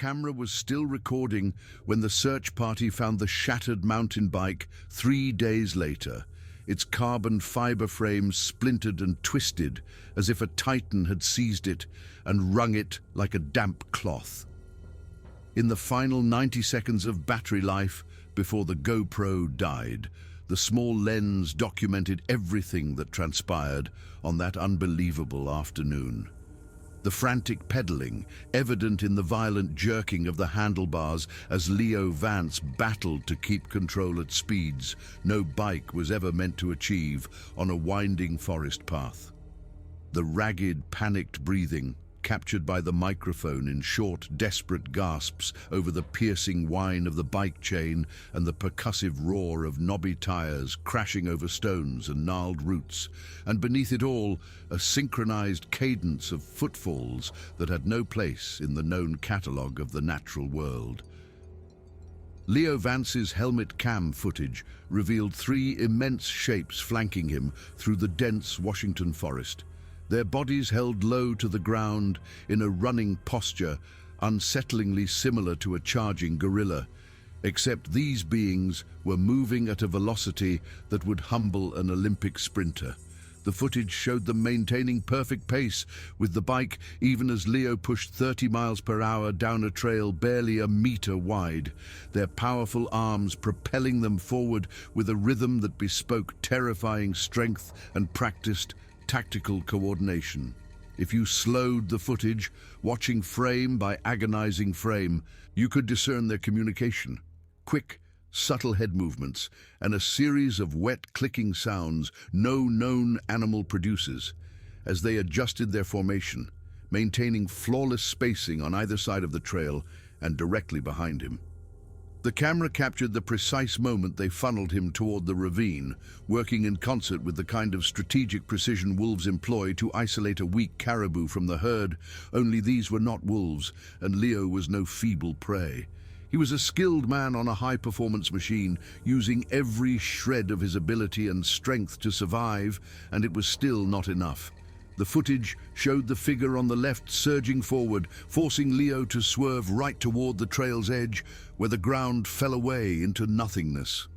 camera was still recording when the search party found the shattered mountain bike 3 days later, its carbon fiber frame splintered and twisted as if a titan had seized it and wrung it like a damp cloth. In the final 90 seconds of battery life before the GoPro died, the small lens documented everything that transpired on that unbelievable afternoon. The frantic pedaling, evident in the violent jerking of the handlebars as Leo Vance battled to keep control at speeds no bike was ever meant to achieve on a winding forest path. The ragged, panicked breathing, captured by the microphone in short, desperate gasps over the piercing whine of the bike chain and the percussive roar of knobby tires crashing over stones and gnarled roots, and beneath it all, a synchronized cadence of footfalls that had no place in the known catalogue of the natural world. Leo Vance's helmet cam footage revealed 3 immense shapes flanking him through the dense Washington forest, their bodies held low to the ground in a running posture unsettlingly similar to a charging gorilla, except these beings were moving at a velocity that would humble an Olympic sprinter. The footage showed them maintaining perfect pace with the bike even as Leo pushed 30 miles per hour down a trail barely a meter wide, their powerful arms propelling them forward with a rhythm that bespoke terrifying strength and practiced tactical coordination. If you slowed the footage, watching frame by agonizing frame, you could discern their communication. Quick, subtle head movements, and a series of wet clicking sounds no known animal produces as they adjusted their formation, maintaining flawless spacing on either side of the trail and directly behind him. The camera captured the precise moment they funneled him toward the ravine, working in concert with the kind of strategic precision wolves employ to isolate a weak caribou from the herd, only these were not wolves, and Leo was no feeble prey. He was a skilled man on a high-performance machine, using every shred of his ability and strength to survive, and it was still not enough. The footage showed the figure on the left surging forward, forcing Leo to swerve right toward the trail's edge, where the ground fell away into nothingness.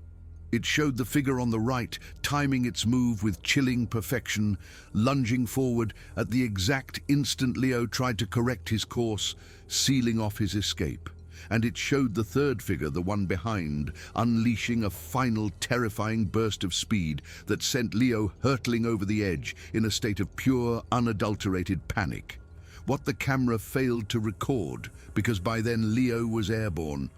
It showed the figure on the right, timing its move with chilling perfection, lunging forward at the exact instant Leo tried to correct his course, sealing off his escape. And it showed the third figure, the one behind, unleashing a final terrifying burst of speed that sent Leo hurtling over the edge in a state of pure, unadulterated panic. What the camera failed to record, because by then Leo was airborne,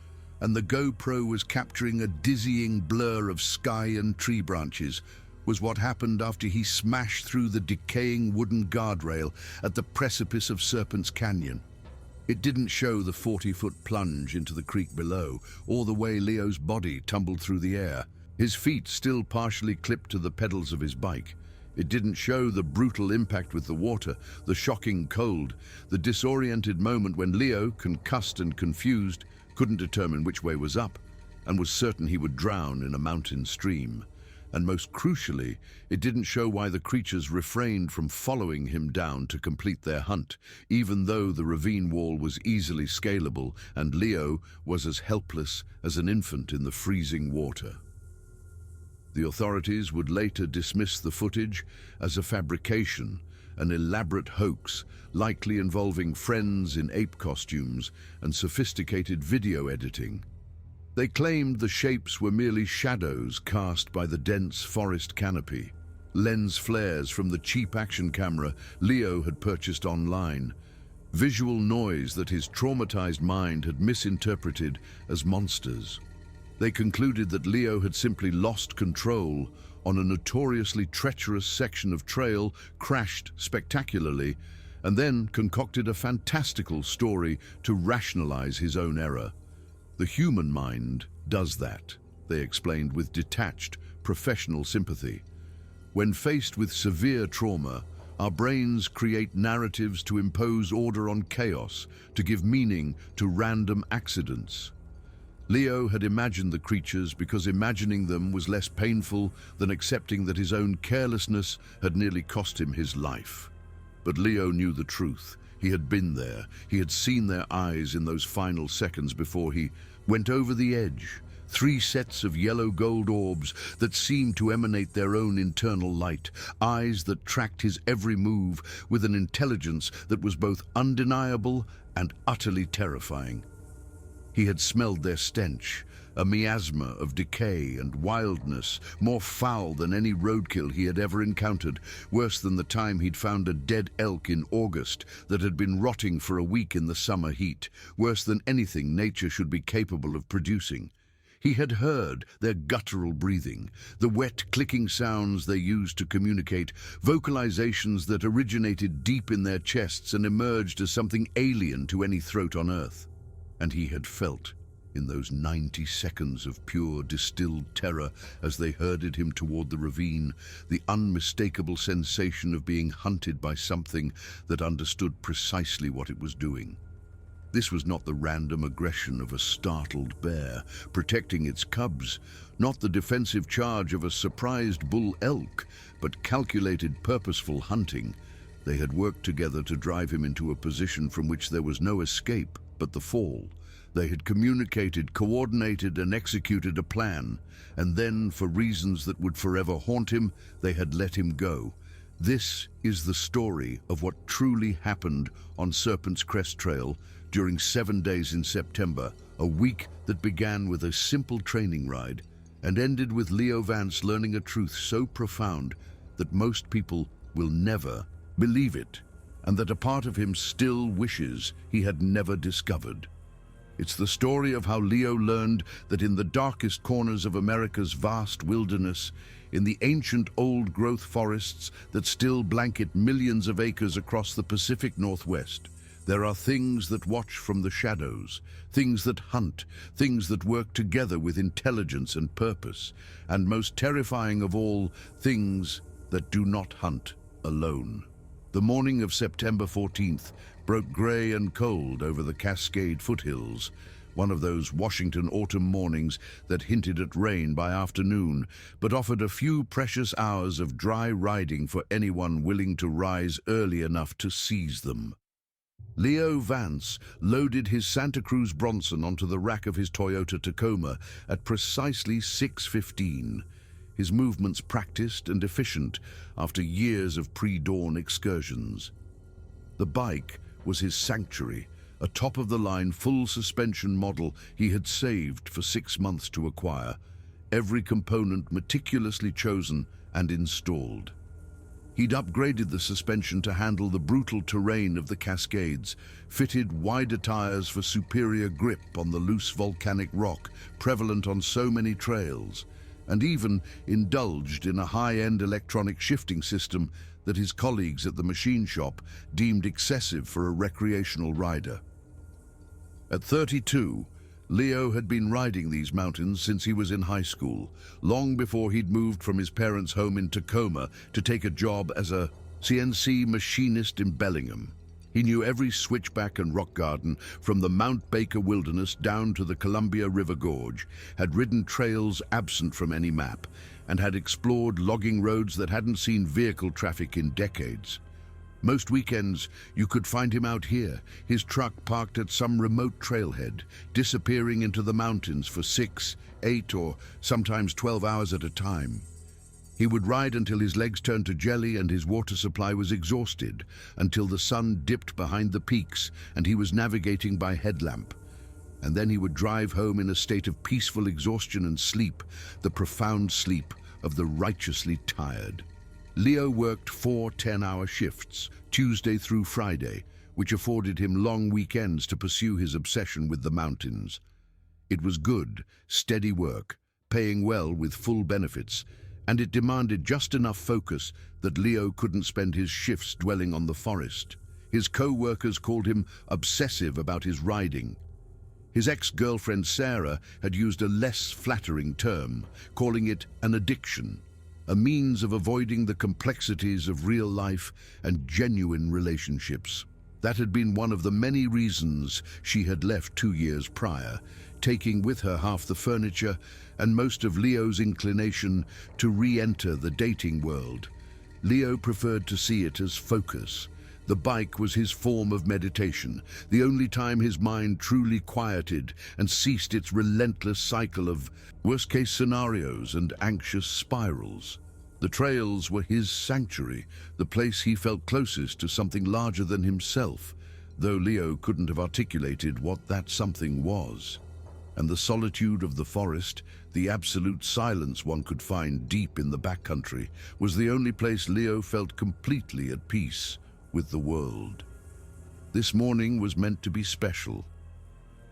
and the GoPro was capturing a dizzying blur of sky and tree branches, was what happened after he smashed through the decaying wooden guardrail at the precipice of Serpent's Canyon. It didn't show the 40-foot plunge into the creek below, or the way Leo's body tumbled through the air, his feet still partially clipped to the pedals of his bike. It didn't show the brutal impact with the water, the shocking cold, the disoriented moment when Leo, concussed and confused, couldn't determine which way was up, and was certain he would drown in a mountain stream. And most crucially, it didn't show why the creatures refrained from following him down to complete their hunt, even though the ravine wall was easily scalable and Leo was as helpless as an infant in the freezing water. The authorities would later dismiss the footage as a fabrication, an elaborate hoax, likely involving friends in ape costumes and sophisticated video editing. They claimed the shapes were merely shadows cast by the dense forest canopy, lens flares from the cheap action camera Leo had purchased online, visual noise that his traumatized mind had misinterpreted as monsters. They concluded that Leo had simply lost control on a notoriously treacherous section of trail, crashed spectacularly, and then concocted a fantastical story to rationalize his own error. The human mind does that, they explained with detached, professional sympathy. When faced with severe trauma, our brains create narratives to impose order on chaos, to give meaning to random accidents. Leo had imagined the creatures because imagining them was less painful than accepting that his own carelessness had nearly cost him his life. But Leo knew the truth. He had been there. He had seen their eyes in those final seconds before he went over the edge. 3 sets of yellow gold orbs that seemed to emanate their own internal light, eyes that tracked his every move with an intelligence that was both undeniable and utterly terrifying. He had smelled their stench, a miasma of decay and wildness, more foul than any roadkill he had ever encountered, worse than the time he'd found a dead elk in August that had been rotting for a week in the summer heat, worse than anything nature should be capable of producing. He had heard their guttural breathing, the wet clicking sounds they used to communicate, vocalizations that originated deep in their chests and emerged as something alien to any throat on earth. And he had felt, in those 90 seconds of pure distilled terror as they herded him toward the ravine, the unmistakable sensation of being hunted by something that understood precisely what it was doing. This was not the random aggression of a startled bear protecting its cubs, not the defensive charge of a surprised bull elk, but calculated, purposeful hunting. They had worked together to drive him into a position from which there was no escape but the fall. They had communicated, coordinated, and executed a plan, and then, for reasons that would forever haunt him, they had let him go. This is the story of what truly happened on Serpent's Crest Trail during 7 days in September, a week that began with a simple training ride and ended with Leo Vance learning a truth so profound that most people will never believe it, and that a part of him still wishes he had never discovered. It's the story of how Leo learned that in the darkest corners of America's vast wilderness, in the ancient old-growth forests that still blanket millions of acres across the Pacific Northwest, there are things that watch from the shadows, things that hunt, things that work together with intelligence and purpose, and most terrifying of all, things that do not hunt alone. The morning of September 14th broke grey and cold over the Cascade foothills, one of those Washington autumn mornings that hinted at rain by afternoon, but offered a few precious hours of dry riding for anyone willing to rise early enough to seize them. Leo Vance loaded his Santa Cruz Bronson onto the rack of his Toyota Tacoma at precisely 6:15. His movements practiced and efficient after years of pre-dawn excursions. The bike was his sanctuary, a top-of-the-line full-suspension model he had saved for 6 months to acquire, every component meticulously chosen and installed. He'd upgraded the suspension to handle the brutal terrain of the Cascades, fitted wider tires for superior grip on the loose volcanic rock prevalent on so many trails, and even indulged in a high-end electronic shifting system that his colleagues at the machine shop deemed excessive for a recreational rider. At 32, Leo had been riding these mountains since he was in high school, long before he'd moved from his parents' home in Tacoma to take a job as a CNC machinist in Bellingham. He knew every switchback and rock garden, from the Mount Baker Wilderness down to the Columbia River Gorge, had ridden trails absent from any map, and had explored logging roads that hadn't seen vehicle traffic in decades. Most weekends, you could find him out here, his truck parked at some remote trailhead, disappearing into the mountains for 6, 8, or sometimes 12 hours at a time. He would ride until his legs turned to jelly and his water supply was exhausted, until the sun dipped behind the peaks and he was navigating by headlamp. And then he would drive home in a state of peaceful exhaustion and sleep, the profound sleep of the righteously tired. Leo worked 4 10-hour shifts, Tuesday through Friday, which afforded him long weekends to pursue his obsession with the mountains. It was good, steady work, paying well with full benefits, and it demanded just enough focus that Leo couldn't spend his shifts dwelling on the forest. His co-workers called him obsessive about his riding. His ex-girlfriend Sarah had used a less flattering term, calling it an addiction, a means of avoiding the complexities of real life and genuine relationships. That had been one of the many reasons she had left 2 years prior, taking with her half the furniture and most of Leo's inclination to re-enter the dating world. Leo preferred to see it as focus, The bike was his form of meditation, the only time his mind truly quieted and ceased its relentless cycle of worst-case scenarios and anxious spirals. The trails were his sanctuary, the place he felt closest to something larger than himself, though Leo couldn't have articulated what that something was. And the solitude of the forest, the absolute silence one could find deep in the backcountry, was the only place Leo felt completely at peace with the world. This morning was meant to be special.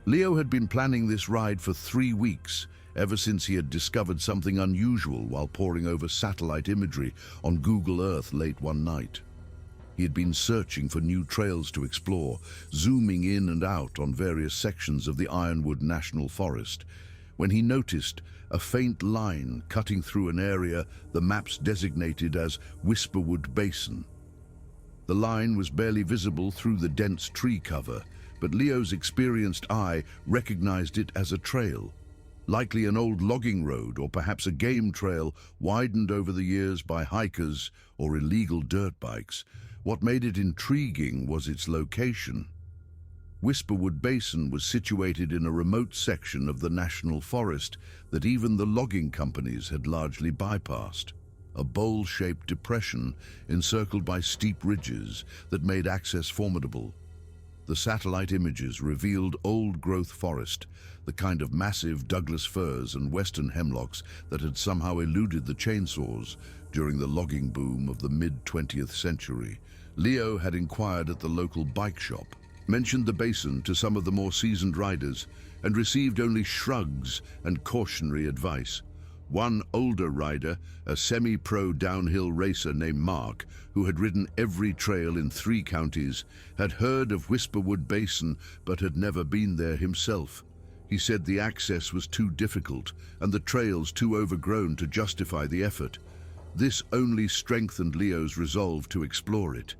Leo had been planning this ride for 3 weeks, ever since he had discovered something unusual while poring over satellite imagery on Google Earth late one night. He had been searching for new trails to explore, zooming in and out on various sections of the Ironwood National Forest, when he noticed a faint line cutting through an area the maps designated as Whisperwood Basin. The line was barely visible through the dense tree cover, but Leo's experienced eye recognized it as a trail, likely an old logging road or perhaps a game trail widened over the years by hikers or illegal dirt bikes. What made it intriguing was its location. Whisperwood Basin was situated in a remote section of the national forest that even the logging companies had largely bypassed. A bowl-shaped depression encircled by steep ridges that made access formidable. The satellite images revealed old-growth forest, the kind of massive Douglas firs and western hemlocks that had somehow eluded the chainsaws during the logging boom of the mid-20th century. Leo had inquired at the local bike shop, mentioned the basin to some of the more seasoned riders, and received only shrugs and cautionary advice. One older rider, a semi-pro downhill racer named Mark, who had ridden every trail in 3 counties, had heard of Whisperwood Basin but had never been there himself. He said the access was too difficult and the trails too overgrown to justify the effort. This only strengthened Leo's resolve to explore it.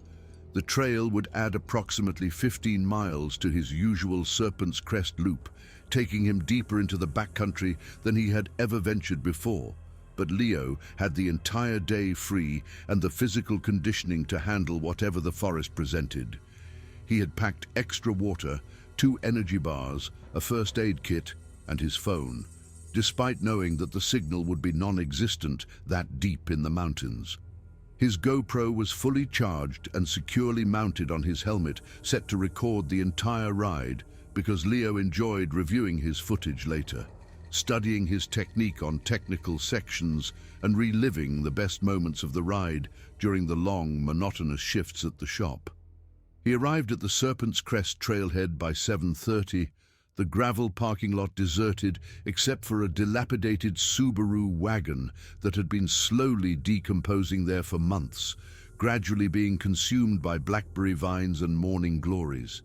The trail would add approximately 15 miles to his usual Serpent's Crest loop, taking him deeper into the backcountry than he had ever ventured before. But Leo had the entire day free and the physical conditioning to handle whatever the forest presented. He had packed extra water, 2 energy bars, a first aid kit, and his phone, despite knowing that the signal would be non-existent that deep in the mountains. His GoPro was fully charged and securely mounted on his helmet, set to record the entire ride, because Leo enjoyed reviewing his footage later, studying his technique on technical sections and reliving the best moments of the ride during the long, monotonous shifts at the shop. He arrived at the Serpent's Crest trailhead by 7:30, the gravel parking lot deserted except for a dilapidated Subaru wagon that had been slowly decomposing there for months, gradually being consumed by blackberry vines and morning glories.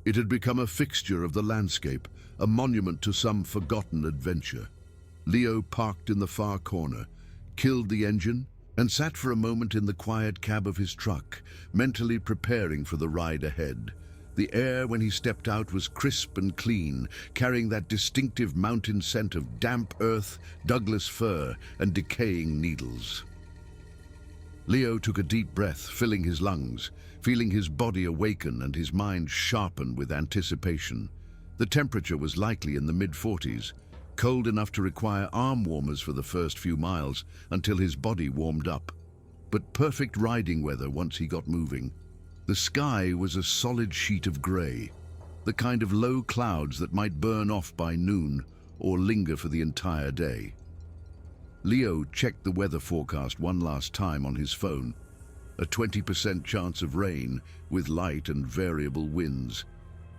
It had become a fixture of the landscape, a monument to some forgotten adventure. Leo parked in the far corner, killed the engine, and sat for a moment in the quiet cab of his truck, mentally preparing for the ride ahead. The air when he stepped out was crisp and clean, carrying that distinctive mountain scent of damp earth, Douglas fir, and decaying needles. Leo took a deep breath, filling his lungs, feeling his body awaken and his mind sharpen with anticipation. The temperature was likely in the mid-40s, cold enough to require arm warmers for the first few miles until his body warmed up. But perfect riding weather once he got moving. The sky was a solid sheet of grey, the kind of low clouds that might burn off by noon or linger for the entire day. Leo checked the weather forecast one last time on his phone. A 20% chance of rain with light and variable winds,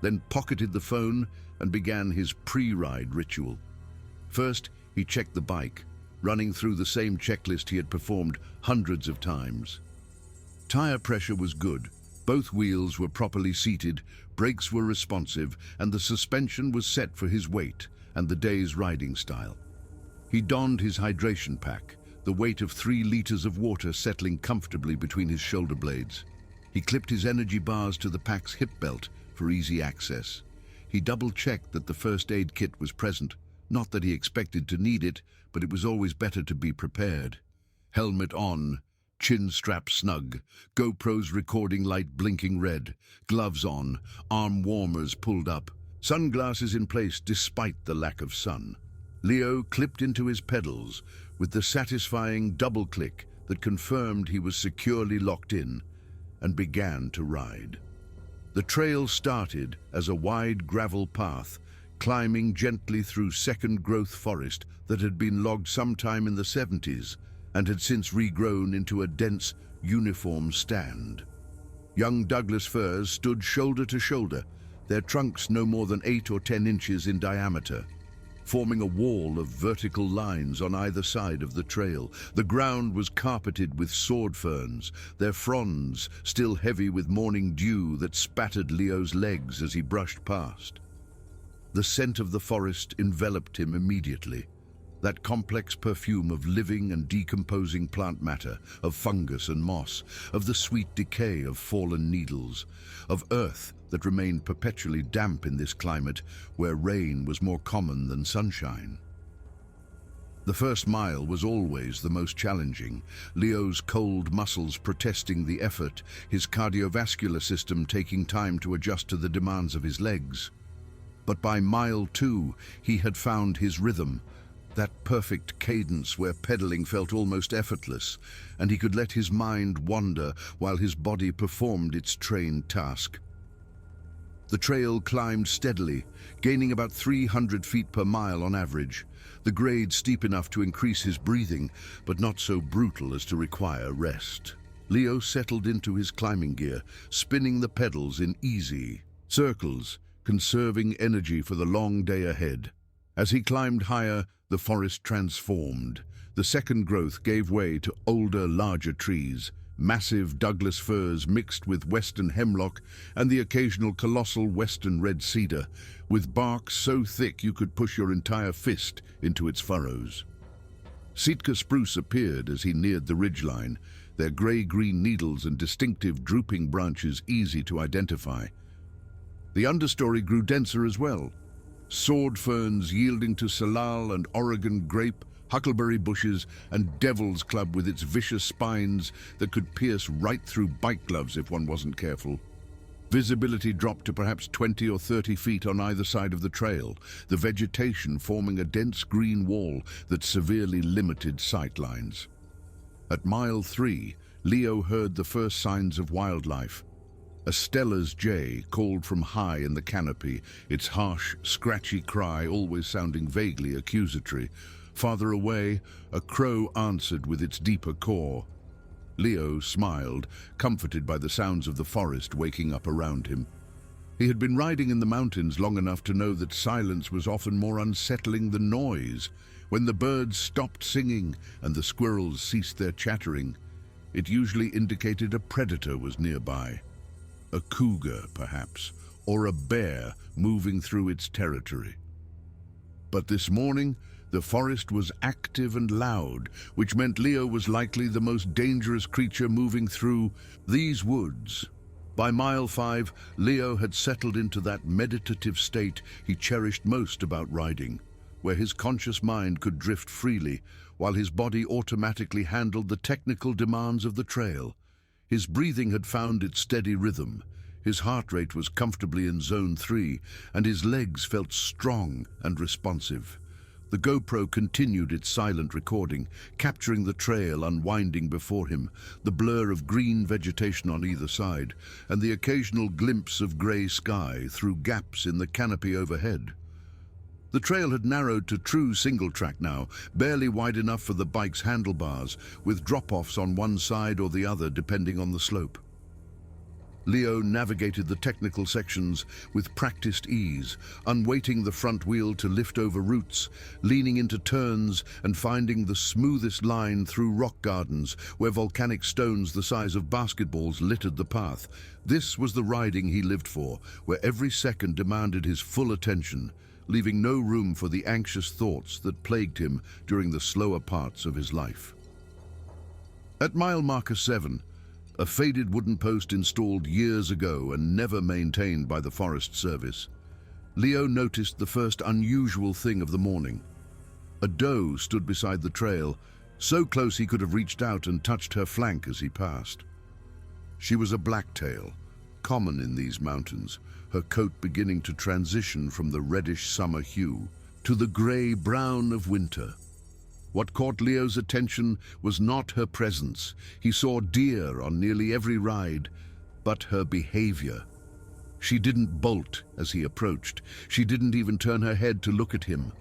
then pocketed the phone and began his pre-ride ritual. First, he checked the bike, running through the same checklist he had performed hundreds of times. Tire pressure was good, both wheels were properly seated, brakes were responsive, and the suspension was set for his weight and the day's riding style. He donned his hydration pack, the weight of 3 liters of water settling comfortably between his shoulder blades. He clipped his energy bars to the pack's hip belt for easy access. He double-checked that the first aid kit was present, not that he expected to need it, but it was always better to be prepared. Helmet on, chin strap snug, GoPro's recording light blinking red, gloves on, arm warmers pulled up, sunglasses in place despite the lack of sun. Leo clipped into his pedals with the satisfying double click that confirmed he was securely locked in, and began to ride. The trail started as a wide gravel path, climbing gently through second-growth forest that had been logged sometime in the 70s and had since regrown into a dense, uniform stand. Young Douglas firs stood shoulder to shoulder, their trunks no more than 8 or 10 inches in diameter, forming a wall of vertical lines on either side of the trail. The ground was carpeted with sword ferns, their fronds still heavy with morning dew that spattered Leo's legs as he brushed past. The scent of the forest enveloped him immediately, that complex perfume of living and decomposing plant matter, of fungus and moss, of the sweet decay of fallen needles, of earth that remained perpetually damp in this climate where rain was more common than sunshine. The first mile was always the most challenging, Leo's cold muscles protesting the effort, his cardiovascular system taking time to adjust to the demands of his legs. But by mile 2, he had found his rhythm, that perfect cadence where pedaling felt almost effortless, and he could let his mind wander while his body performed its trained task. The trail climbed steadily, gaining about 300 feet per mile on average, the grade steep enough to increase his breathing, but not so brutal as to require rest. Leo settled into his climbing gear, spinning the pedals in easy circles, conserving energy for the long day ahead. As he climbed higher, the forest transformed. The second growth gave way to older, larger trees, massive Douglas firs mixed with western hemlock and the occasional colossal western red cedar, with bark so thick you could push your entire fist into its furrows. Sitka spruce appeared as he neared the ridgeline, their gray-green needles and distinctive drooping branches easy to identify. The understory grew denser as well, sword ferns yielding to salal and Oregon grape, huckleberry bushes, and devil's club with its vicious spines that could pierce right through bike gloves if one wasn't careful. Visibility dropped to perhaps 20 or 30 feet on either side of the trail, the vegetation forming a dense green wall that severely limited sight lines. At mile 3, Leo heard the first signs of wildlife. A Steller's jay called from high in the canopy, its harsh, scratchy cry always sounding vaguely accusatory. Farther away, a crow answered with its deeper caw. Leo smiled, comforted by the sounds of the forest waking up around him. He had been riding in the mountains long enough to know that silence was often more unsettling than noise. When the birds stopped singing and the squirrels ceased their chattering, it usually indicated a predator was nearby. A cougar, perhaps, or a bear moving through its territory. But this morning, the forest was active and loud, which meant Leo was likely the most dangerous creature moving through these woods. By mile 5, Leo had settled into that meditative state he cherished most about riding, where his conscious mind could drift freely, while his body automatically handled the technical demands of the trail. His breathing had found its steady rhythm, his heart rate was comfortably in zone 3, and his legs felt strong and responsive. The GoPro continued its silent recording, capturing the trail unwinding before him, the blur of green vegetation on either side, and the occasional glimpse of grey sky through gaps in the canopy overhead. The trail had narrowed to true single-track now, barely wide enough for the bike's handlebars, with drop-offs on one side or the other depending on the slope. Leo navigated the technical sections with practiced ease, unweighting the front wheel to lift over roots, leaning into turns and finding the smoothest line through rock gardens where volcanic stones the size of basketballs littered the path. This was the riding he lived for, where every second demanded his full attention, leaving no room for the anxious thoughts that plagued him during the slower parts of his life. At mile marker 7, a faded wooden post installed years ago and never maintained by the Forest Service, Leo noticed the first unusual thing of the morning. A doe stood beside the trail, so close he could have reached out and touched her flank as he passed. She was a blacktail, common in these mountains, her coat beginning to transition from the reddish summer hue to the grey-brown of winter. What caught Leo's attention was not her presence. He saw deer on nearly every ride, but her behavior. She didn't bolt as he approached. She didn't even turn her head to look at him.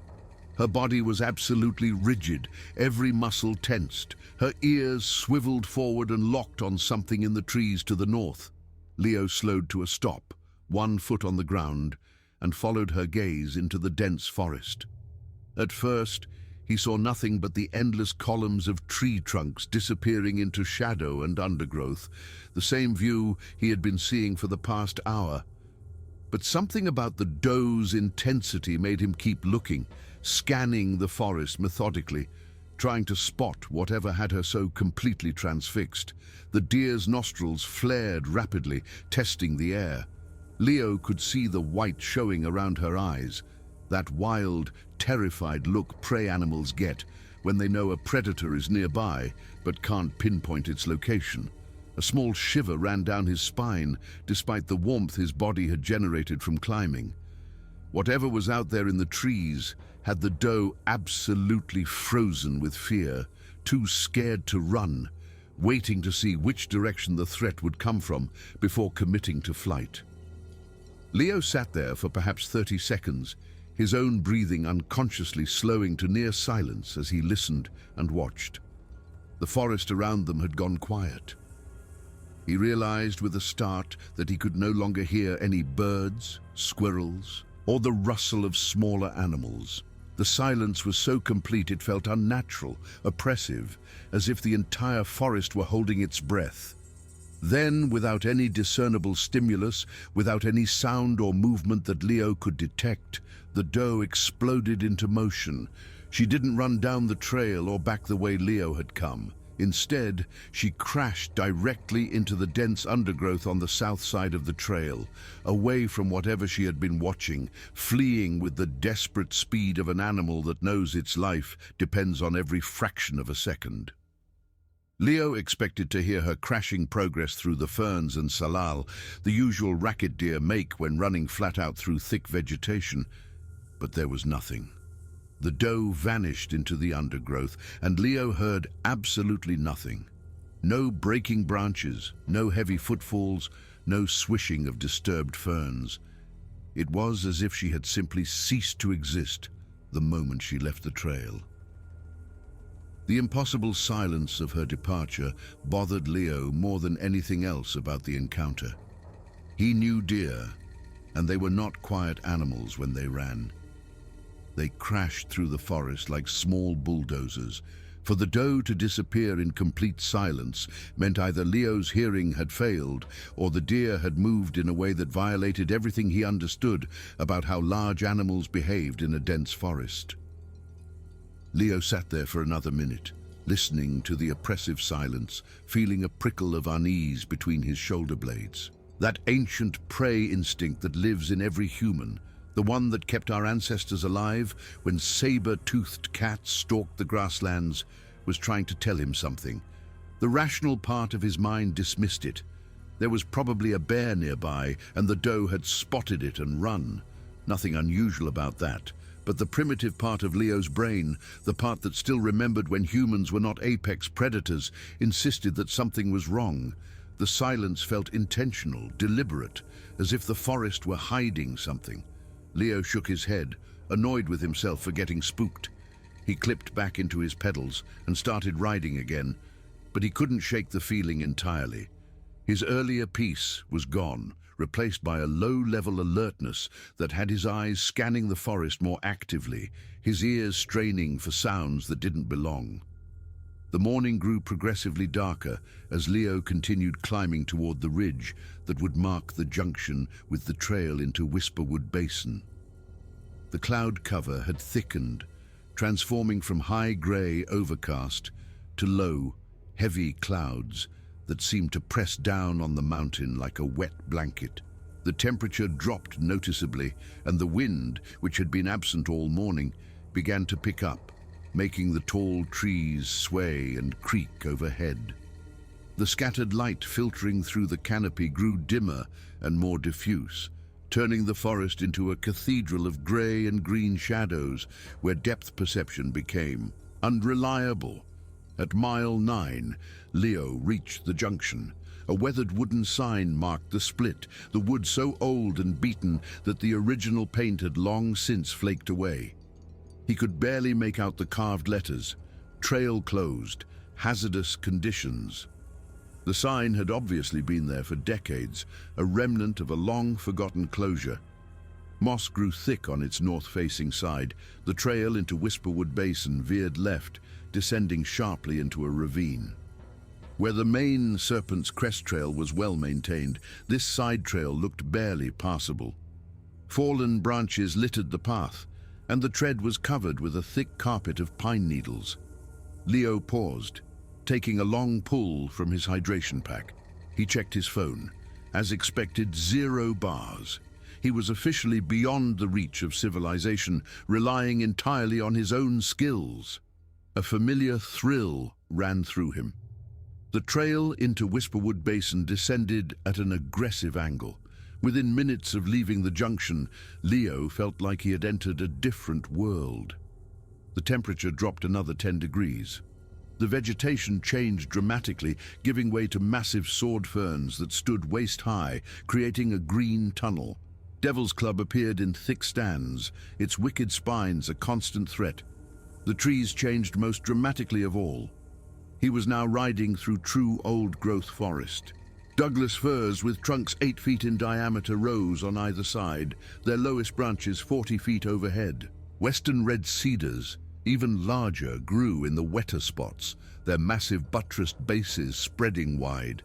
Her body was absolutely rigid, every muscle tensed, her ears swiveled forward and locked on something in the trees to the north. Leo slowed to a stop, 1 foot on the ground, and followed her gaze into the dense forest. At first, he saw nothing but the endless columns of tree trunks disappearing into shadow and undergrowth, the same view he had been seeing for the past hour. But something about the doe's intensity made him keep looking, scanning the forest methodically, trying to spot whatever had her so completely transfixed. The deer's nostrils flared rapidly, testing the air. Leo could see the white showing around her eyes, that wild, terrified look prey animals get when they know a predator is nearby but can't pinpoint its location. A small shiver ran down his spine, despite the warmth his body had generated from climbing. Whatever was out there in the trees had the doe absolutely frozen with fear, too scared to run, waiting to see which direction the threat would come from before committing to flight. Leo sat there for perhaps 30 seconds, his own breathing unconsciously slowing to near silence as he listened and watched. The forest around them had gone quiet. He realized with a start that he could no longer hear any birds, squirrels, or the rustle of smaller animals. The silence was so complete it felt unnatural, oppressive, as if the entire forest were holding its breath. Then, without any discernible stimulus, without any sound or movement that Leo could detect, the doe exploded into motion. She didn't run down the trail or back the way Leo had come. Instead, she crashed directly into the dense undergrowth on the south side of the trail, away from whatever she had been watching, fleeing with the desperate speed of an animal that knows its life depends on every fraction of a second. Leo expected to hear her crashing progress through the ferns and salal, the usual racket deer make when running flat out through thick vegetation, but there was nothing. The doe vanished into the undergrowth, and Leo heard absolutely nothing. No breaking branches, no heavy footfalls, no swishing of disturbed ferns. It was as if she had simply ceased to exist the moment she left the trail. The impossible silence of her departure bothered Leo more than anything else about the encounter. He knew deer, and they were not quiet animals when they ran. They crashed through the forest like small bulldozers. For the doe to disappear in complete silence meant either Leo's hearing had failed or the deer had moved in a way that violated everything he understood about how large animals behaved in a dense forest. Leo sat there for another minute, listening to the oppressive silence, feeling a prickle of unease between his shoulder blades. That ancient prey instinct that lives in every human, the one that kept our ancestors alive when saber-toothed cats stalked the grasslands, was trying to tell him something. The rational part of his mind dismissed it. There was probably a bear nearby, and the doe had spotted it and run. Nothing unusual about that. But the primitive part of Leo's brain, the part that still remembered when humans were not apex predators, insisted that something was wrong. The silence felt intentional, deliberate, as if the forest were hiding something. Leo shook his head, annoyed with himself for getting spooked. He clipped back into his pedals and started riding again, but he couldn't shake the feeling entirely. His earlier peace was gone, replaced by a low-level alertness that had his eyes scanning the forest more actively, his ears straining for sounds that didn't belong. The morning grew progressively darker as Leo continued climbing toward the ridge that would mark the junction with the trail into Whisperwood Basin. The cloud cover had thickened, transforming from high grey overcast to low, heavy clouds that seemed to press down on the mountain like a wet blanket. The temperature dropped noticeably, and the wind, which had been absent all morning, began to pick up, making the tall trees sway and creak overhead. The scattered light filtering through the canopy grew dimmer and more diffuse, turning the forest into a cathedral of grey and green shadows where depth perception became unreliable. At mile 9, Leo reached the junction. A weathered wooden sign marked the split, the wood so old and beaten that the original paint had long since flaked away. He could barely make out the carved letters: trail closed, hazardous conditions. The sign had obviously been there for decades, a remnant of a long-forgotten closure. Moss grew thick on its north-facing side. The trail into Whisperwood Basin veered left, descending sharply into a ravine. Where the main Serpent's Crest Trail was well maintained, this side trail looked barely passable. Fallen branches littered the path, and the tread was covered with a thick carpet of pine needles. Leo paused, taking a long pull from his hydration pack. He checked his phone. As expected, 0 bars. He was officially beyond the reach of civilization, relying entirely on his own skills. A familiar thrill ran through him. The trail into Whisperwood Basin descended at an aggressive angle. Within minutes of leaving the junction, Leo felt like he had entered a different world. The temperature dropped another 10 degrees. The vegetation changed dramatically, giving way to massive sword ferns that stood waist-high, creating a green tunnel. Devil's Club appeared in thick stands, its wicked spines a constant threat. The trees changed most dramatically of all. He was now riding through true old-growth forest. Douglas firs with trunks 8 feet in diameter rose on either side, their lowest branches 40 feet overhead. Western red cedars, even larger, grew in the wetter spots, their massive buttressed bases spreading wide.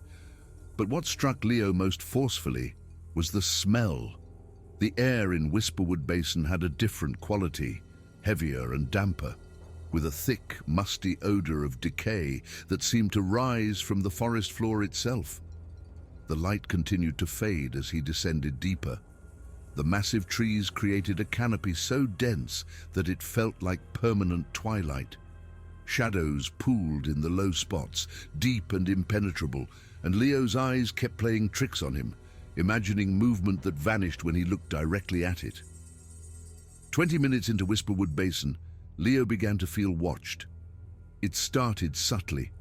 But what struck Leo most forcefully was the smell. The air in Whisperwood Basin had a different quality, heavier and damper, with a thick, musty odor of decay that seemed to rise from the forest floor itself. The light continued to fade as he descended deeper. The massive trees created a canopy so dense that it felt like permanent twilight. Shadows pooled in the low spots, deep and impenetrable, and Leo's eyes kept playing tricks on him, imagining movement that vanished when he looked directly at it. 20 minutes into Whisperwood Basin, Leo began to feel watched. It started subtly,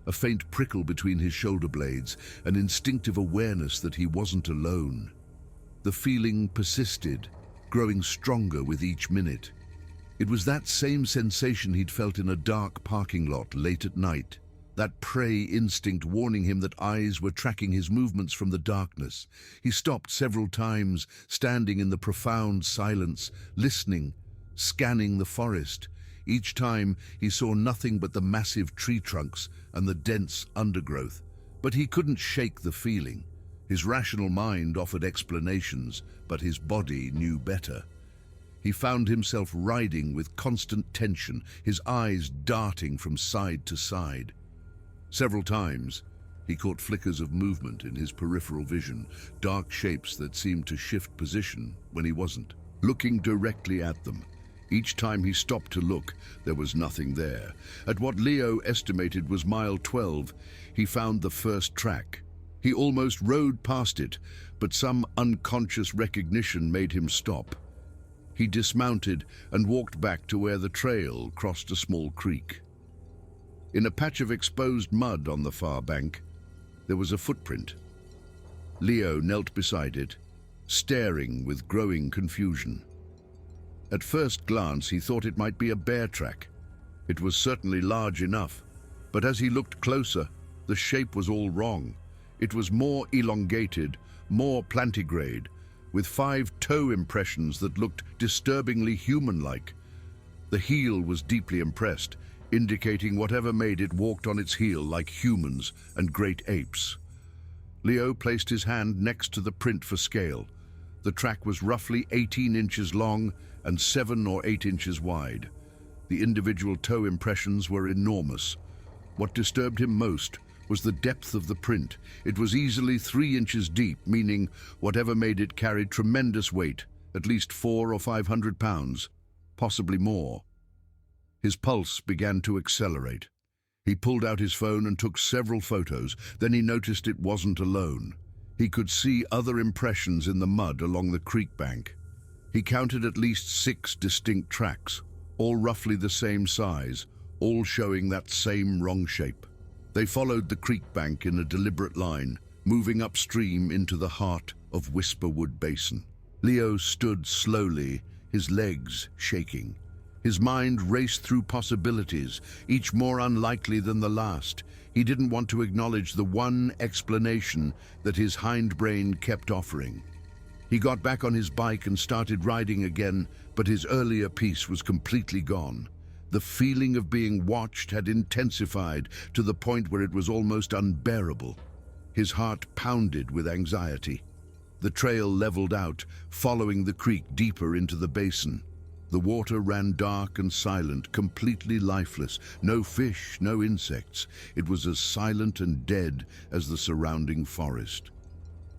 a faint prickle between his shoulder blades, an instinctive awareness that he wasn't alone. The feeling persisted, growing stronger with each minute. It was that same sensation he'd felt in a dark parking lot late at night, that prey instinct warning him that eyes were tracking his movements from the darkness. He stopped several times, standing in the profound silence, listening, scanning the forest. Each time he saw nothing but the massive tree trunks and the dense undergrowth. But he couldn't shake the feeling. His rational mind offered explanations, but his body knew better. He found himself riding with constant tension, his eyes darting from side to side. Several times, he caught flickers of movement in his peripheral vision, dark shapes that seemed to shift position when he wasn't. Looking directly at them, each time he stopped to look, there was nothing there. At what Leo estimated was mile 12, he found the first track. He almost rode past it, but some unconscious recognition made him stop. He dismounted and walked back to where the trail crossed a small creek. In a patch of exposed mud on the far bank, there was a footprint. Leo knelt beside it, staring with growing confusion. At first glance, he thought it might be a bear track. It was certainly large enough, but as he looked closer, the shape was all wrong. It was more elongated, more plantigrade, with 5 toe impressions that looked disturbingly human-like. The heel was deeply impressed, indicating whatever made it walked on its heel like humans and great apes. Leo placed his hand next to the print for scale. The track was roughly 18 inches long and 7 or 8 inches wide. The individual toe impressions were enormous. What disturbed him most was the depth of the print. It was easily 3 inches deep, meaning whatever made it carried tremendous weight, at least 400 or 500 pounds, possibly more. His pulse began to accelerate. He pulled out his phone and took several photos. Then he noticed it wasn't alone. He could see other impressions in the mud along the creek bank. He counted at least 6 distinct tracks, all roughly the same size, all showing that same wrong shape. They followed the creek bank in a deliberate line, moving upstream into the heart of Whisperwood Basin. Leo stood slowly, his legs shaking. His mind raced through possibilities, each more unlikely than the last. He didn't want to acknowledge the one explanation that his hindbrain kept offering. He got back on his bike and started riding again, but his earlier peace was completely gone. The feeling of being watched had intensified to the point where it was almost unbearable. His heart pounded with anxiety. The trail leveled out, following the creek deeper into the basin. The water ran dark and silent, completely lifeless. No fish, no insects. It was as silent and dead as the surrounding forest.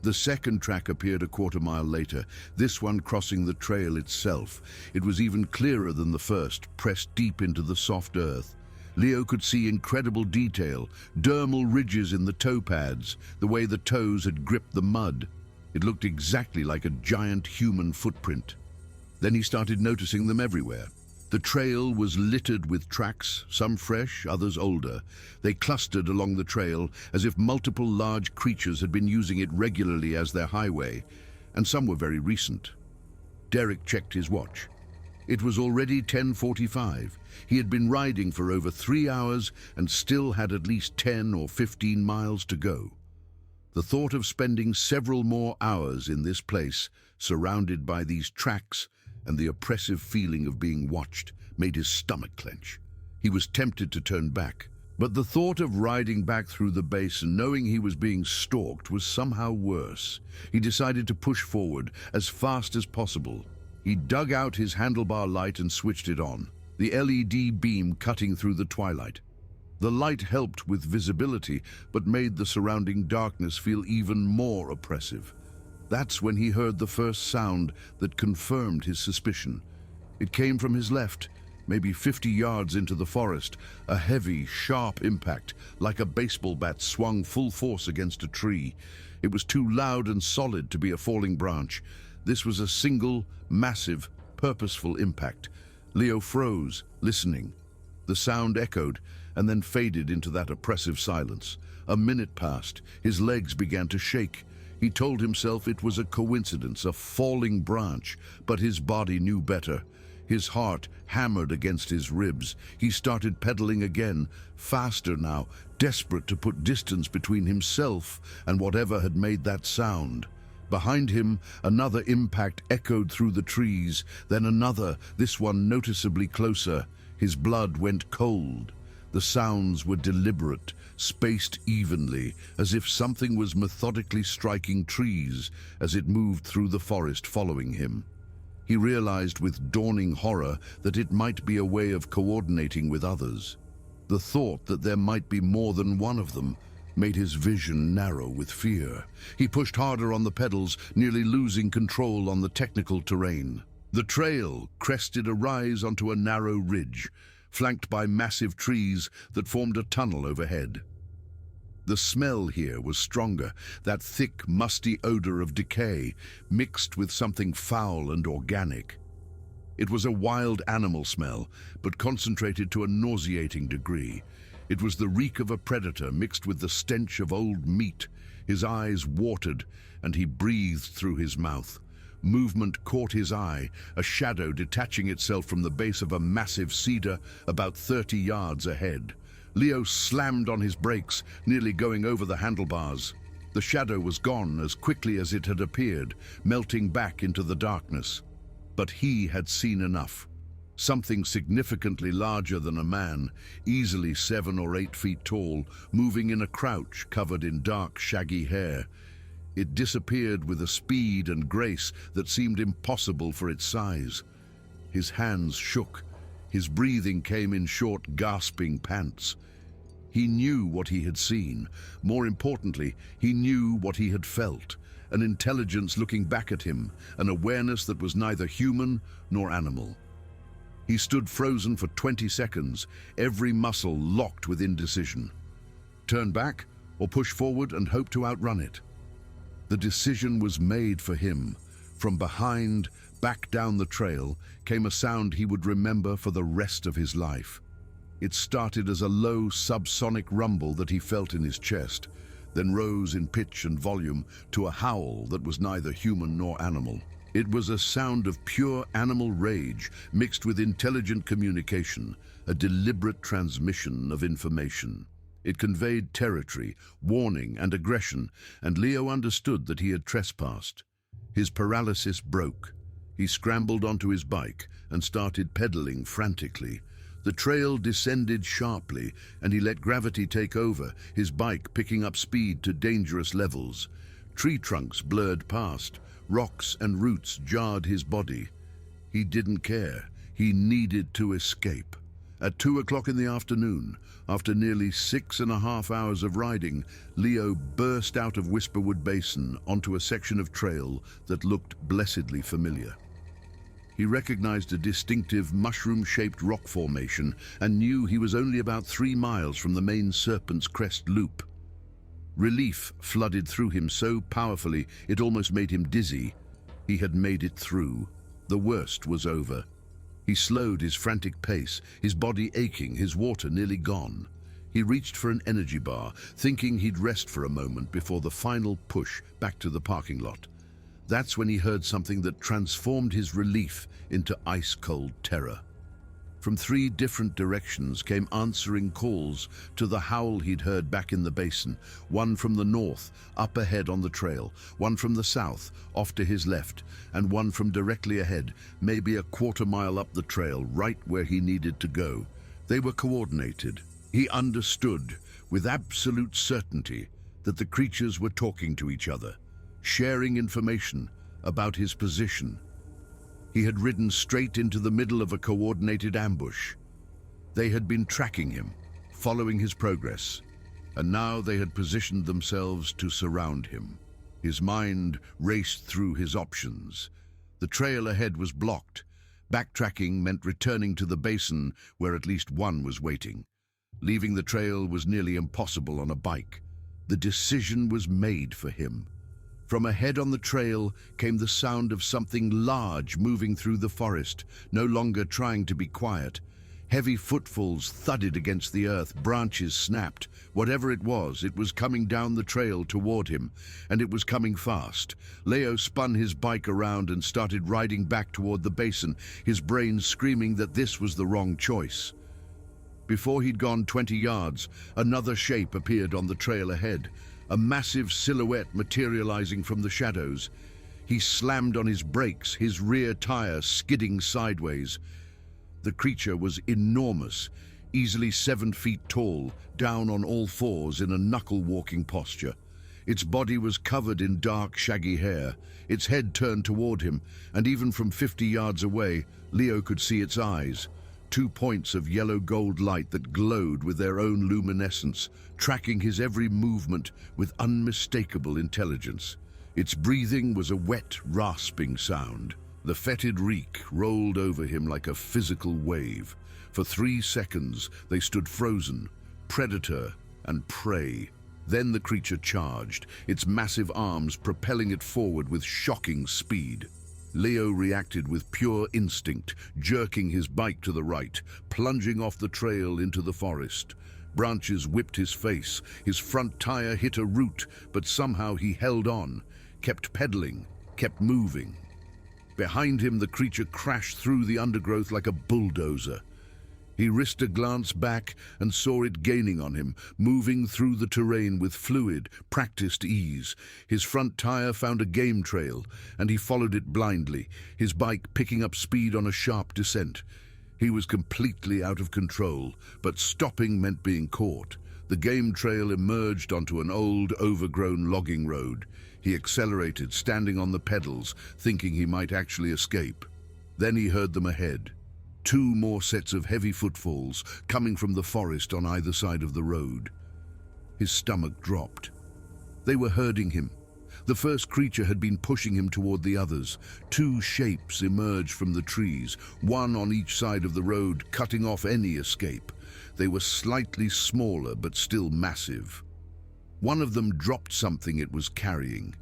The second track appeared a quarter-mile later, this one crossing the trail itself. It was even clearer than the first, pressed deep into the soft earth. Leo could see incredible detail, dermal ridges in the toe pads, the way the toes had gripped the mud. It looked exactly like a giant human footprint. Then he started noticing them everywhere. The trail was littered with tracks, some fresh, others older. They clustered along the trail as if multiple large creatures had been using it regularly as their highway, and some were very recent. Derek checked his watch. It was already 10:45. He had been riding for over 3 hours and still had at least 10 or 15 miles to go. The thought of spending several more hours in this place, surrounded by these tracks, and the oppressive feeling of being watched made his stomach clench. He was tempted to turn back, but the thought of riding back through the basin, knowing he was being stalked, was somehow worse. He decided to push forward as fast as possible. He dug out his handlebar light and switched it on, the LED beam cutting through the twilight. The light helped with visibility, but made the surrounding darkness feel even more oppressive. That's when he heard the first sound that confirmed his suspicion. It came from his left, maybe 50 yards into the forest, a heavy, sharp impact, like a baseball bat swung full force against a tree. It was too loud and solid to be a falling branch. This was a single, massive, purposeful impact. Leo froze, listening. The sound echoed, and then faded into that oppressive silence. A minute passed. His legs began to shake. He told himself it was a coincidence, a falling branch, but his body knew better. His heart hammered against his ribs. He started pedaling again, faster now, desperate to put distance between himself and whatever had made that sound. Behind him, another impact echoed through the trees, then another, this one noticeably closer. His blood went cold. The sounds were deliberate, spaced evenly, as if something was methodically striking trees as it moved through the forest following him. He realized with dawning horror that it might be a way of coordinating with others. The thought that there might be more than one of them made his vision narrow with fear. He pushed harder on the pedals, nearly losing control on the technical terrain. The trail crested a rise onto a narrow ridge, flanked by massive trees that formed a tunnel overhead. The smell here was stronger, that thick, musty odor of decay, mixed with something foul and organic. It was a wild animal smell, but concentrated to a nauseating degree. It was the reek of a predator mixed with the stench of old meat. His eyes watered, and he breathed through his mouth. Movement caught his eye, a shadow detaching itself from the base of a massive cedar about 30 yards ahead. Leo slammed on his brakes, nearly going over the handlebars. The shadow was gone as quickly as it had appeared, melting back into the darkness. But he had seen enough. Something significantly larger than a man, easily 7 or 8 feet tall, moving in a crouch covered in dark, shaggy hair. It disappeared with a speed and grace that seemed impossible for its size. His hands shook. His breathing came in short, gasping pants. He knew what he had seen. More importantly, he knew what he had felt. An intelligence looking back at him, an awareness that was neither human nor animal. He stood frozen for 20 seconds, every muscle locked with indecision. Turn back or push forward and hope to outrun it? The decision was made for him. From behind, back down the trail, came a sound he would remember for the rest of his life. It started as a low subsonic rumble that he felt in his chest, then rose in pitch and volume to a howl that was neither human nor animal. It was a sound of pure animal rage mixed with intelligent communication, a deliberate transmission of information. It conveyed territory, warning, and aggression, and Leo understood that he had trespassed. His paralysis broke. He scrambled onto his bike and started pedaling frantically. The trail descended sharply, and he let gravity take over, his bike picking up speed to dangerous levels. Tree trunks blurred past. Rocks and roots jarred his body. He didn't care. He needed to escape. At 2 o'clock in the afternoon, after nearly 6.5 hours of riding, Leo burst out of Whisperwood Basin onto a section of trail that looked blessedly familiar. He recognized a distinctive mushroom-shaped rock formation and knew he was only about 3 miles from the main Serpent's Crest loop. Relief flooded through him so powerfully it almost made him dizzy. He had made it through. The worst was over. He slowed his frantic pace, his body aching, his water nearly gone. He reached for an energy bar, thinking he'd rest for a moment before the final push back to the parking lot. That's when he heard something that transformed his relief into ice-cold terror. From 3 different directions came answering calls to the howl he'd heard back in the basin, one from the north, up ahead on the trail, one from the south, off to his left, and one from directly ahead, maybe a 1/4 mile up the trail, right where he needed to go. They were coordinated. He understood, with absolute certainty, that the creatures were talking to each other, sharing information about his position. He had ridden straight into the middle of a coordinated ambush. They had been tracking him, following his progress, and now they had positioned themselves to surround him. His mind raced through his options. The trail ahead was blocked. Backtracking meant returning to the basin where at least one was waiting. Leaving the trail was nearly impossible on a bike. The decision was made for him. From ahead on the trail came the sound of something large moving through the forest, no longer trying to be quiet. Heavy footfalls thudded against the earth, branches snapped. Whatever it was coming down the trail toward him, and it was coming fast. Leo spun his bike around and started riding back toward the basin, his brain screaming that this was the wrong choice. Before he'd gone 20 yards, another shape appeared on the trail ahead, a massive silhouette materializing from the shadows. He slammed on his brakes, his rear tire skidding sideways. The creature was enormous, easily 7 feet tall, down on all fours in a knuckle-walking posture. Its body was covered in dark, shaggy hair, its head turned toward him, and even from 50 yards away, Leo could see its eyes. 2 points of yellow-gold light that glowed with their own luminescence, tracking his every movement with unmistakable intelligence. Its breathing was a wet, rasping sound. The fetid reek rolled over him like a physical wave. For 3 seconds, they stood frozen, predator and prey. Then the creature charged, its massive arms propelling it forward with shocking speed. Leo reacted with pure instinct, jerking his bike to the right, plunging off the trail into the forest. Branches whipped his face, his front tire hit a root, but somehow he held on, kept pedaling, kept moving. Behind him, the creature crashed through the undergrowth like a bulldozer. He risked a glance back and saw it gaining on him, moving through the terrain with fluid, practiced ease. His front tire found a game trail, and he followed it blindly, his bike picking up speed on a sharp descent. He was completely out of control, but stopping meant being caught. The game trail emerged onto an old, overgrown logging road. He accelerated, standing on the pedals, thinking he might actually escape. Then he heard them ahead. 2 more sets of heavy footfalls coming from the forest on either side of the road. His stomach dropped. They were herding him. The first creature had been pushing him toward the others. Two shapes emerged from the trees, one on each side of the road, cutting off any escape. They were slightly smaller, but still massive. One of them dropped something it was carrying.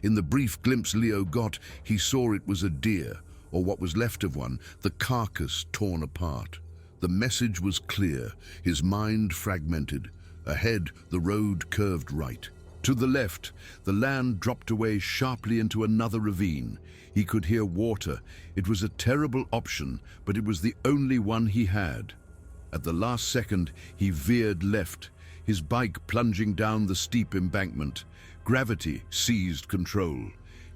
In the brief glimpse Leo got, he saw it was a deer, or what was left of one, the carcass torn apart. The message was clear, his mind fragmented. Ahead, the road curved right. To the left, the land dropped away sharply into another ravine. He could hear water. It was a terrible option, but it was the only one he had. At the last second, he veered left, his bike plunging down the steep embankment. Gravity seized control.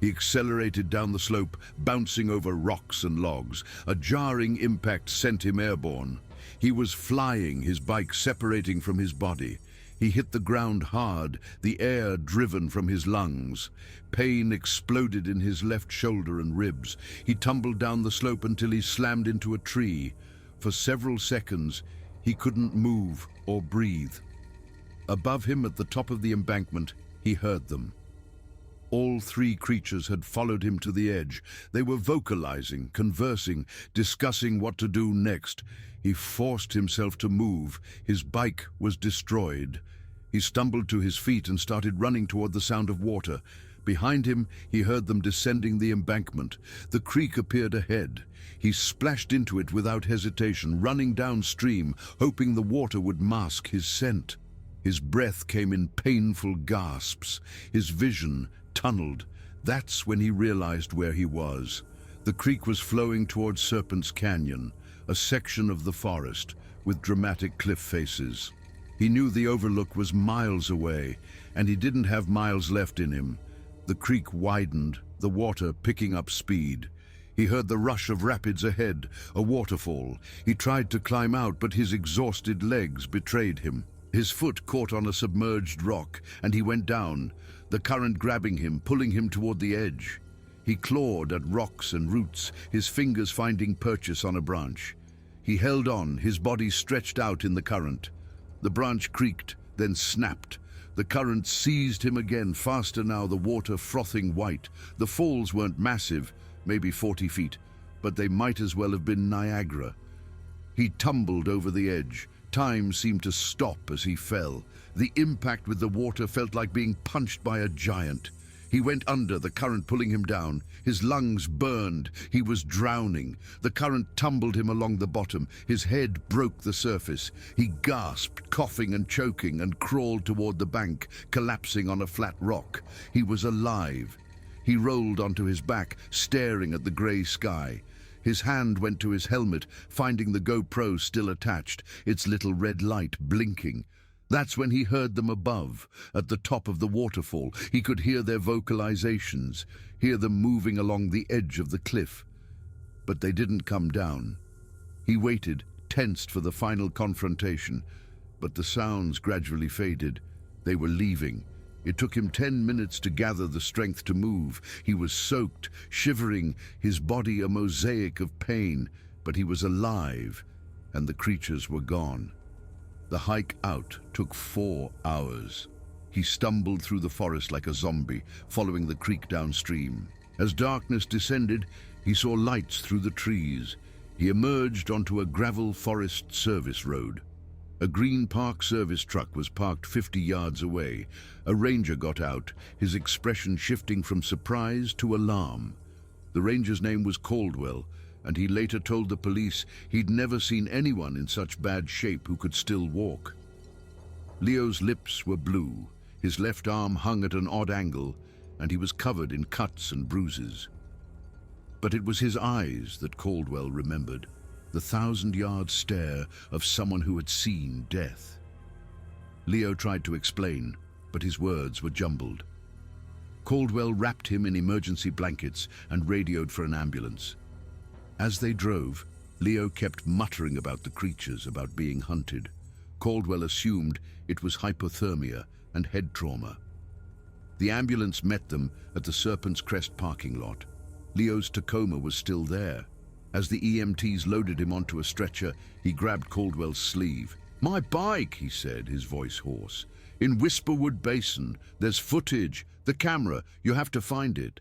He accelerated down the slope, bouncing over rocks and logs. A jarring impact sent him airborne. He was flying, his bike separating from his body. He hit the ground hard, the air driven from his lungs. Pain exploded in his left shoulder and ribs. He tumbled down the slope until he slammed into a tree. For several seconds, he couldn't move or breathe. Above him at the top of the embankment, he heard them. All three creatures had followed him to the edge. They were vocalizing, conversing, discussing what to do next. He forced himself to move. His bike was destroyed. He stumbled to his feet and started running toward the sound of water. Behind him, he heard them descending the embankment. The creek appeared ahead. He splashed into it without hesitation, running downstream, hoping the water would mask his scent. His breath came in painful gasps. His vision tunneled. That's when he realized where he was. The creek was flowing towards Serpent's Canyon, a section of the forest with dramatic cliff faces. He knew the overlook was miles away, and he didn't have miles left in him. The creek widened, the water picking up speed. He heard the rush of rapids ahead, a waterfall. He tried to climb out, but his exhausted legs betrayed him. His foot caught on a submerged rock, and he went down, the current grabbing him, pulling him toward the edge. He clawed at rocks and roots, his fingers finding purchase on a branch. He held on, his body stretched out in the current. The branch creaked, then snapped. The current seized him again, faster now, the water frothing white. The falls weren't massive, maybe 40 feet, but they might as well have been Niagara. He tumbled over the edge. Time seemed to stop as he fell. The impact with the water felt like being punched by a giant. He went under, the current pulling him down. His lungs burned. He was drowning. The current tumbled him along the bottom. His head broke the surface. He gasped, coughing and choking, and crawled toward the bank, collapsing on a flat rock. He was alive. He rolled onto his back, staring at the gray sky. His hand went to his helmet, finding the GoPro still attached, its little red light blinking. That's when he heard them above, at the top of the waterfall. He could hear their vocalizations, hear them moving along the edge of the cliff. But they didn't come down. He waited, tensed for the final confrontation, but the sounds gradually faded. They were leaving. It took him 10 minutes to gather the strength to move. He was soaked, shivering, his body a mosaic of pain, but he was alive, and the creatures were gone. The hike out took 4 hours. He stumbled through the forest like a zombie, following the creek downstream. As darkness descended, he saw lights through the trees. He emerged onto a gravel forest service road. A green Park service truck was parked 50 yards away. A ranger got out, his expression shifting from surprise to alarm. The ranger's name was Caldwell, and he later told the police he'd never seen anyone in such bad shape who could still walk. Leo's lips were blue, his left arm hung at an odd angle, and he was covered in cuts and bruises. But it was his eyes that Caldwell remembered. The 1,000-yard stare of someone who had seen death. Leo tried to explain, but his words were jumbled. Caldwell wrapped him in emergency blankets and radioed for an ambulance. As they drove, Leo kept muttering about the creatures, about being hunted. Caldwell assumed it was hypothermia and head trauma. The ambulance met them at the Serpent's Crest parking lot. Leo's Tacoma was still there. As the EMTs loaded him onto a stretcher, he grabbed Caldwell's sleeve. "My bike," he said, his voice hoarse. In Whisperwood Basin. There's footage. The camera. You have to find it."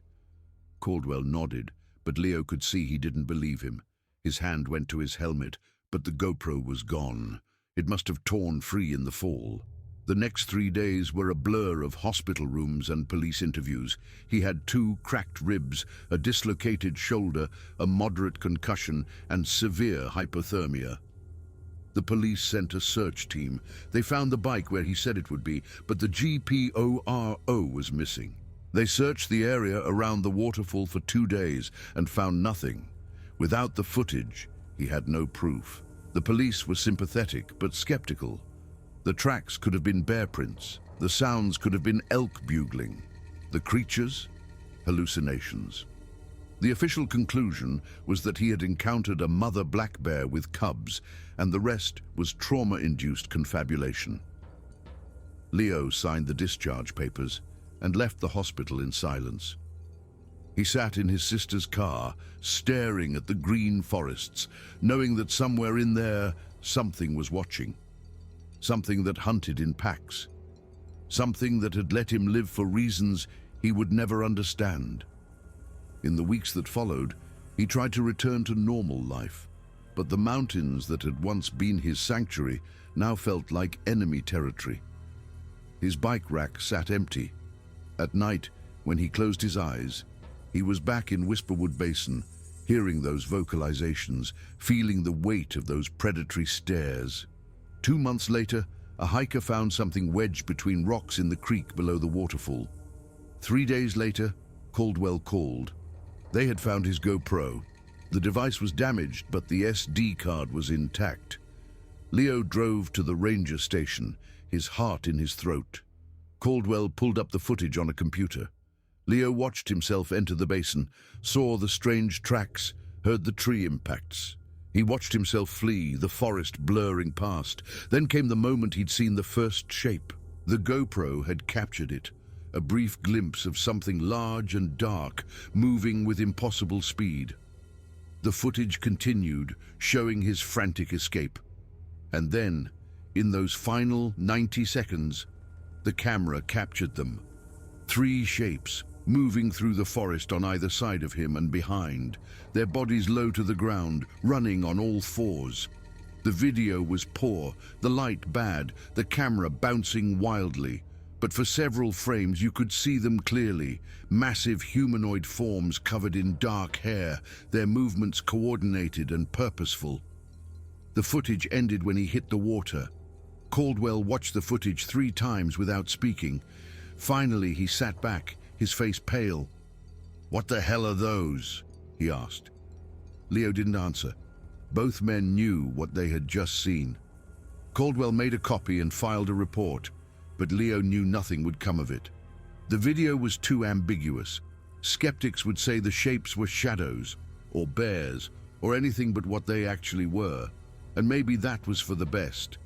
Caldwell nodded, but Leo could see he didn't believe him. His hand went to his helmet, but the GoPro was gone. It must have torn free in the fall. The next 3 days were a blur of hospital rooms and police interviews. He had 2 cracked ribs, a dislocated shoulder, a moderate concussion, and severe hypothermia. The police sent a search team. They found the bike where he said it would be, but the GPORO was missing. They searched the area around the waterfall for 2 days and found nothing. Without the footage, he had no proof. The police were sympathetic but skeptical. The tracks could have been bear prints. The sounds could have been elk bugling. The creatures? Hallucinations. The official conclusion was that he had encountered a mother black bear with cubs, and the rest was trauma-induced confabulation. Leo signed the discharge papers and left the hospital in silence. He sat in his sister's car, staring at the green forests, knowing that somewhere in there something was watching. Something that hunted in packs. Something that had let him live for reasons he would never understand. In the weeks that followed, he tried to return to normal life, but the mountains that had once been his sanctuary now felt like enemy territory. His bike rack sat empty. At night, when he closed his eyes, he was back in Whisperwood Basin, hearing those vocalizations, feeling the weight of those predatory stares. 2 months later, a hiker found something wedged between rocks in the creek below the waterfall. 3 days later, Caldwell called. They had found his GoPro. The device was damaged, but the SD card was intact. Leo drove to the ranger station, his heart in his throat. Caldwell pulled up the footage on a computer. Leo watched himself enter the basin, saw the strange tracks, heard the tree impacts. He watched himself flee, the forest blurring past. Then came the moment he'd seen the first shape. The GoPro had captured it, a brief glimpse of something large and dark, moving with impossible speed. The footage continued, showing his frantic escape. And then, in those final 90 seconds, the camera captured them. 3 shapes, moving through the forest on either side of him and behind, their bodies low to the ground, running on all 4s. The video was poor, the light bad, the camera bouncing wildly. But for several frames you could see them clearly, massive humanoid forms covered in dark hair, their movements coordinated and purposeful. The footage ended when he hit the water. Caldwell watched the footage 3 times without speaking. Finally, he sat back, his face pale. "What the hell are those?" he asked. Leo didn't answer. Both men knew what they had just seen. Caldwell made a copy and filed a report, but Leo knew nothing would come of it. The video was too ambiguous. Skeptics would say the shapes were shadows, or bears, or anything but what they actually were, and maybe that was for the best.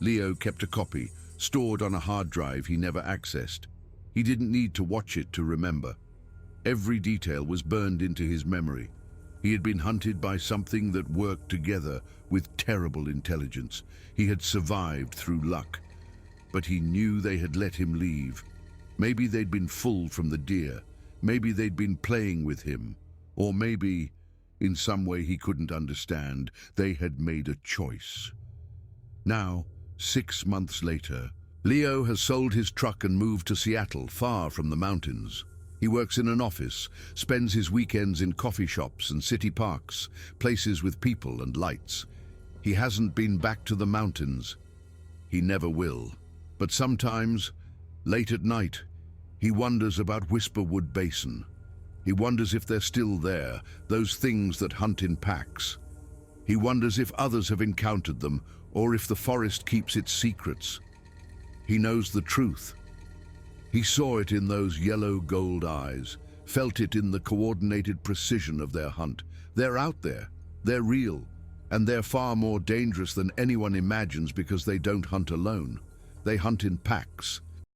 Leo kept a copy, stored on a hard drive he never accessed. He didn't need to watch it to remember. Every detail was burned into his memory. He had been hunted by something that worked together with terrible intelligence. He had survived through luck. But he knew they had let him leave. Maybe they'd been fooled from the deer. Maybe they'd been playing with him. Or maybe, in some way he couldn't understand, they had made a choice. Now, 6 months later, Leo has sold his truck and moved to Seattle, far from the mountains. He works in an office, spends his weekends in coffee shops and city parks, places with people and lights. He hasn't been back to the mountains. He never will. But sometimes, late at night, he wonders about Whisperwood Basin. He wonders if they're still there, those things that hunt in packs. He wonders if others have encountered them, or if the forest keeps its secrets. He knows the truth. He saw it in those yellow gold eyes, felt it in the coordinated precision of their hunt. They're out there, they're real, and they're far more dangerous than anyone imagines because they don't hunt alone. They hunt in packs,